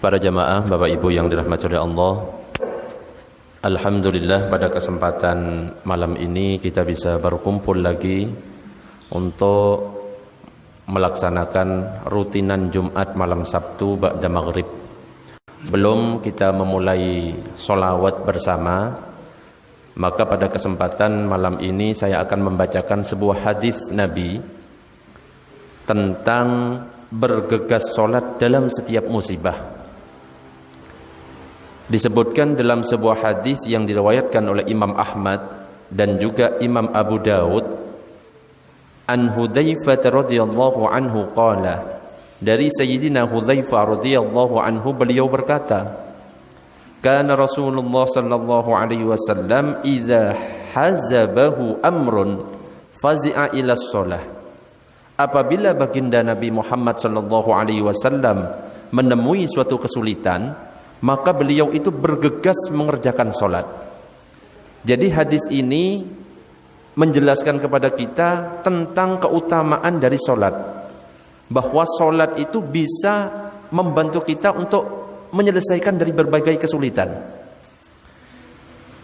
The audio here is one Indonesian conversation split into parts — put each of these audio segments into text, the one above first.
Para jamaah, Bapak Ibu yang dirahmati oleh Allah, alhamdulillah pada kesempatan malam ini kita bisa berkumpul lagi untuk melaksanakan rutinan Jumat malam Sabtu ba'da maghrib. Sebelum kita memulai sholawat bersama, maka pada kesempatan malam ini saya akan membacakan sebuah hadis Nabi tentang bergegas sholat dalam setiap musibah. Disebutkan dalam sebuah hadis yang diriwayatkan oleh Imam Ahmad dan juga Imam Abu Dawud, an Hudzaifah radhiyallahu anhu qala, dari Sayyidina Hudzaifah radhiyallahu anhu beliau berkata, kana Rasulullah sallallahu alaihi wasallam idza hazabahu amrun fazi'a ila shalah. Apabila baginda Nabi Muhammad sallallahu alaihi wasallam menemui suatu kesulitan, maka beliau itu bergegas mengerjakan sholat. Jadi hadis ini menjelaskan kepada kita tentang keutamaan dari sholat, bahwa sholat itu bisa membantu kita untuk menyelesaikan dari berbagai kesulitan.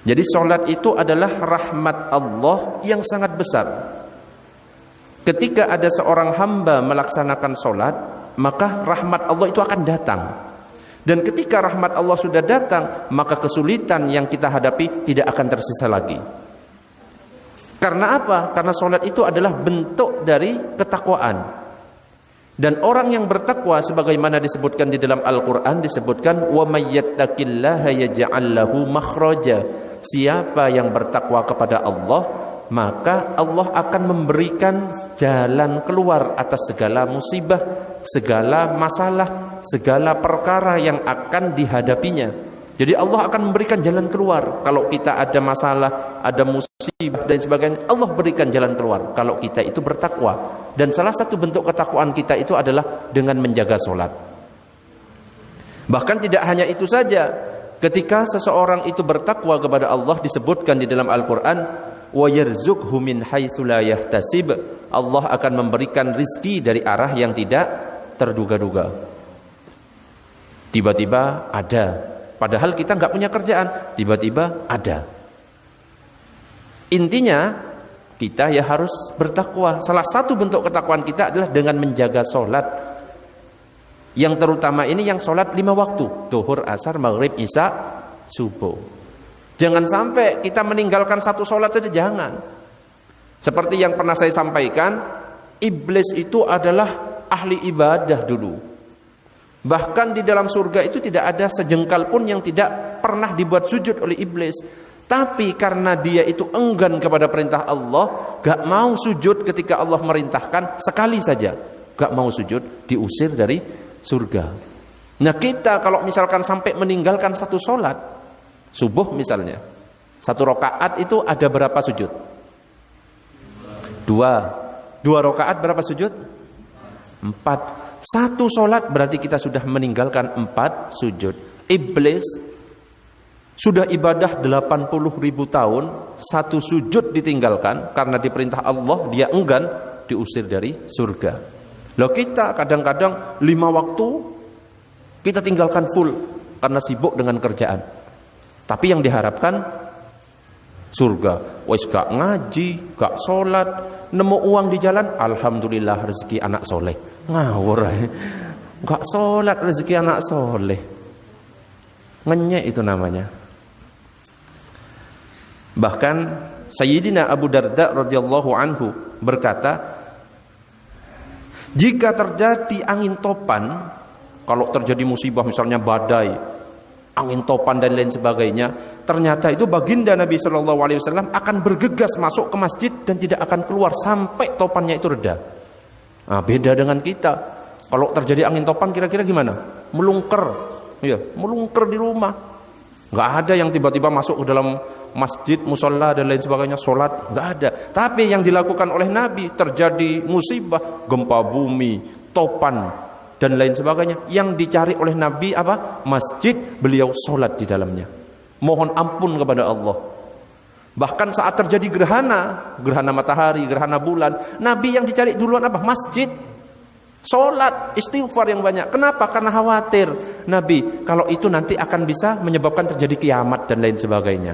Jadi sholat itu adalah rahmat Allah yang sangat besar. Ketika ada seorang hamba melaksanakan sholat, maka rahmat Allah itu akan datang. Dan ketika rahmat Allah sudah datang, maka kesulitan yang kita hadapi tidak akan tersisa lagi. Karena apa? Karena sholat itu adalah bentuk dari ketakwaan. Dan orang yang bertakwa sebagaimana disebutkan di dalam Al-Quran, disebutkan wa may yattaqillaha yaj'al lahu makhraja. Siapa yang bertakwa kepada Allah, maka Allah akan memberikan jalan keluar atas segala musibah, segala masalah, segala perkara yang akan dihadapinya. Jadi Allah akan memberikan jalan keluar. Kalau kita ada masalah, ada musibah dan sebagainya, Allah berikan jalan keluar kalau kita itu bertakwa. Dan salah satu bentuk ketakwaan kita itu adalah dengan menjaga sholat. Bahkan tidak hanya itu saja, ketika seseorang itu bertakwa kepada Allah, disebutkan di dalam Al-Quran, wa yarzuqhu min haitsu la yahtasib. Allah akan memberikan rizki dari arah yang tidak terduga-duga. Tiba-tiba ada, padahal kita nggak punya kerjaan, tiba-tiba ada. Intinya kita ya harus bertakwa. Salah satu bentuk ketakwaan kita adalah dengan menjaga sholat. Yang terutama ini yang sholat 5 waktu, zuhur, asar, maghrib, isya, subuh. Jangan sampai kita meninggalkan satu sholat saja, jangan. Seperti yang pernah saya sampaikan, iblis itu adalah ahli ibadah dulu. Bahkan di dalam surga itu tidak ada sejengkal pun yang tidak pernah dibuat sujud oleh iblis. Tapi karena dia itu enggan kepada perintah Allah, gak mau sujud ketika Allah merintahkan, sekali saja gak mau sujud, diusir dari surga. Nah kita kalau misalkan sampai meninggalkan satu sholat, subuh misalnya, 1 rakaat itu ada berapa sujud? 2 rakaat berapa sujud? 4. 1 sholat berarti kita sudah meninggalkan 4 sujud. Iblis sudah ibadah 80.000 tahun, 1 sujud ditinggalkan karena diperintah Allah, dia enggan, diusir dari surga. Loh kita kadang-kadang 5 waktu kita tinggalkan full karena sibuk dengan kerjaan. Tapi yang diharapkan surga. Wes gak ngaji, gak sholat, nemu uang di jalan, alhamdulillah rezeki anak soleh. Ngawur gak sholat, rezeki anak soleh. Ngenyek itu namanya. Bahkan Sayyidina Abu Darda radhiyallahu anhu berkata, jika terjadi angin topan, kalau terjadi musibah misalnya badai, angin topan dan lain sebagainya, ternyata itu baginda Nabi Shallallahu Alaihi Wasallam akan bergegas masuk ke masjid dan tidak akan keluar sampai topannya itu reda. Nah, beda dengan kita. Kalau terjadi angin topan kira-kira gimana? Melungker, ya, melungker di rumah. Nggak ada yang tiba-tiba masuk ke dalam masjid, musola dan lain sebagainya, sholat, nggak ada. Tapi yang dilakukan oleh Nabi, terjadi musibah, gempa bumi, topan dan lain sebagainya, yang dicari oleh Nabi apa? Masjid, beliau sholat di dalamnya, mohon ampun kepada Allah. Bahkan saat terjadi gerhana matahari, gerhana bulan, Nabi yang dicari duluan apa? Masjid. Sholat, istighfar yang banyak. Kenapa? Karena khawatir Nabi kalau itu nanti akan bisa menyebabkan terjadi kiamat dan lain sebagainya.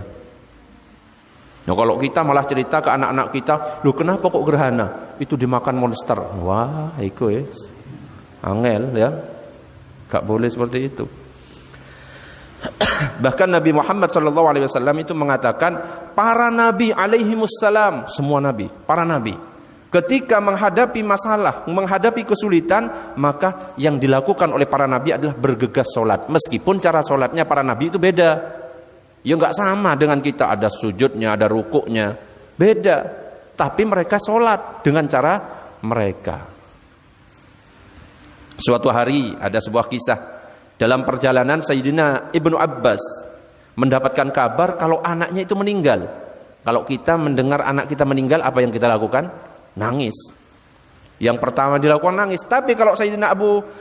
Nah, kalau kita malah cerita ke anak-anak kita, "Loh, kenapa kok gerhana? Itu dimakan monster." Wah, itu ya. Angel ya. Gak boleh seperti itu. Bahkan Nabi Muhammad SAW itu mengatakan, para nabi alaihimussalam, semua nabi, para nabi, ketika menghadapi masalah, menghadapi kesulitan, maka yang dilakukan oleh para nabi adalah bergegas sholat. Meskipun cara sholatnya para nabi itu beda. Ya nggak sama dengan kita, ada sujudnya, ada rukuknya, beda. Tapi mereka sholat dengan cara mereka. Suatu hari ada sebuah kisah. Dalam perjalanan Sayyidina Ibnu Abbas mendapatkan kabar kalau anaknya itu meninggal. Kalau kita mendengar anak kita meninggal, apa yang kita lakukan? Nangis. Yang pertama dilakukan nangis. Tapi kalau Sayyidina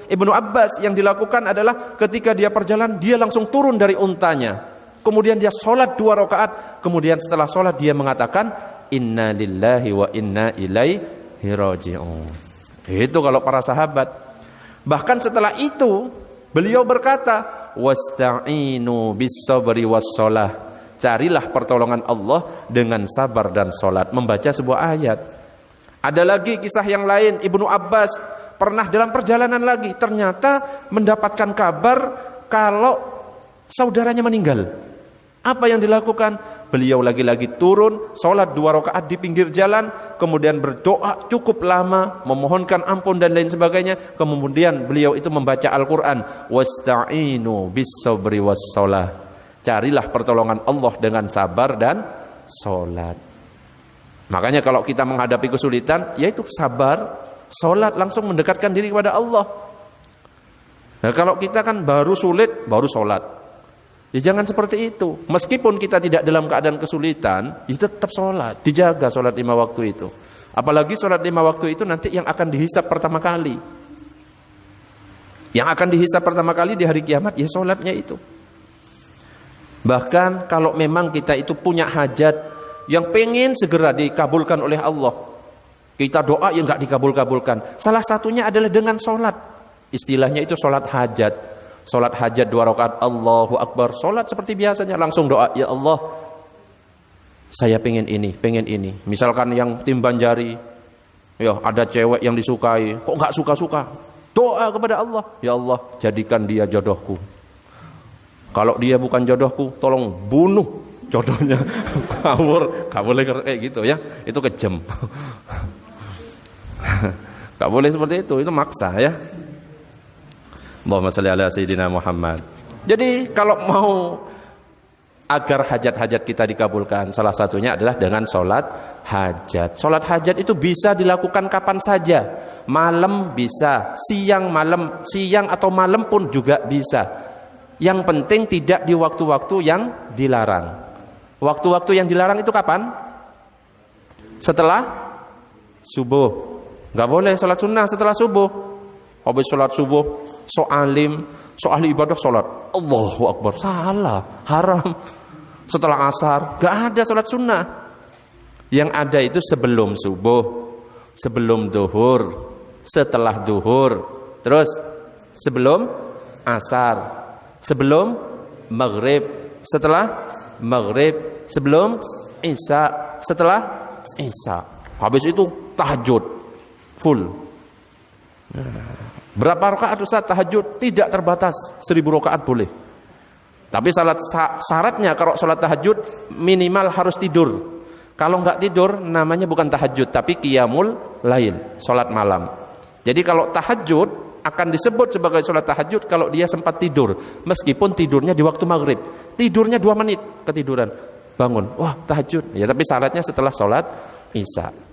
Ibnu Abbas yang dilakukan adalah ketika dia perjalanan, dia langsung turun dari untanya. Kemudian dia sholat 2 rakaat. Kemudian setelah sholat dia mengatakan, "Inna lillahi wa inna ilaihi raji'un." Itu kalau para sahabat. Bahkan setelah itu beliau berkata, "Wasta'inu bis-sabri was-shalah." Carilah pertolongan Allah dengan sabar dan salat. Membaca sebuah ayat. Ada lagi kisah yang lain, Ibnu Abbas pernah dalam perjalanan lagi, ternyata mendapatkan kabar kalau saudaranya meninggal. Apa yang dilakukan? Beliau lagi-lagi turun, sholat 2 rakaat di pinggir jalan, kemudian berdoa cukup lama, memohonkan ampun dan lain sebagainya. Kemudian beliau itu membaca Al-Quran, "Wasta'inu bis-sabri was-shalah." Carilah pertolongan Allah dengan sabar dan sholat. Makanya kalau kita menghadapi kesulitan, yaitu sabar, sholat, langsung mendekatkan diri kepada Allah. Nah, kalau kita kan baru sulit, baru sholat. Ya jangan seperti itu. Meskipun kita tidak dalam keadaan kesulitan, ya tetap sholat. Dijaga sholat 5 waktu itu. Apalagi sholat 5 waktu itu nanti yang akan dihisap pertama kali. Yang akan dihisap pertama kali di hari kiamat, ya sholatnya itu. Bahkan kalau memang kita itu punya hajat yang pengen segera dikabulkan oleh Allah, kita doa yang gak dikabul-kabulkan, salah satunya adalah dengan sholat. Istilahnya itu sholat hajat. Sholat hajat 2 rakaat, Allahu Akbar. Sholat seperti biasanya, langsung doa, "Ya Allah, saya pengen ini, pengen ini." Misalkan yang timbang jari, ya ada cewek yang disukai, kok gak suka-suka, doa kepada Allah, "Ya Allah, jadikan dia jodohku. Kalau dia bukan jodohku, tolong bunuh jodohnya." Gak boleh kayak gitu ya, itu kejam. Gak boleh seperti itu maksa ya. Allahumma shalli ala sayyidina Muhammad. Jadi kalau mau agar hajat-hajat kita dikabulkan, salah satunya adalah dengan sholat hajat. Sholat hajat itu bisa dilakukan kapan saja. Malam bisa, siang atau malam pun juga bisa. Yang penting tidak di waktu-waktu yang dilarang. Waktu-waktu yang dilarang itu kapan? Setelah subuh. Gak boleh sholat sunnah setelah subuh. Habis sholat subuh, so alim, so ahli ibadah sholat, Allahu Akbar, salah, haram. Setelah asar, gak ada sholat sunnah. Yang ada itu sebelum subuh, sebelum duhur, setelah duhur, terus sebelum asar, sebelum maghrib, setelah maghrib, sebelum isya, setelah isya. Habis itu tahajud full. Berapa rakaat Ustaz tahajud? Tidak terbatas, 1000 rakaat boleh. Tapi syaratnya kalau sholat tahajud minimal harus tidur. Kalau nggak tidur namanya bukan tahajud, tapi qiyamul lail, sholat malam. Jadi kalau tahajud akan disebut sebagai sholat tahajud kalau dia sempat tidur, meskipun tidurnya di waktu maghrib. Tidurnya 2 menit ketiduran, bangun, wah tahajud. Ya tapi syaratnya setelah sholat isya.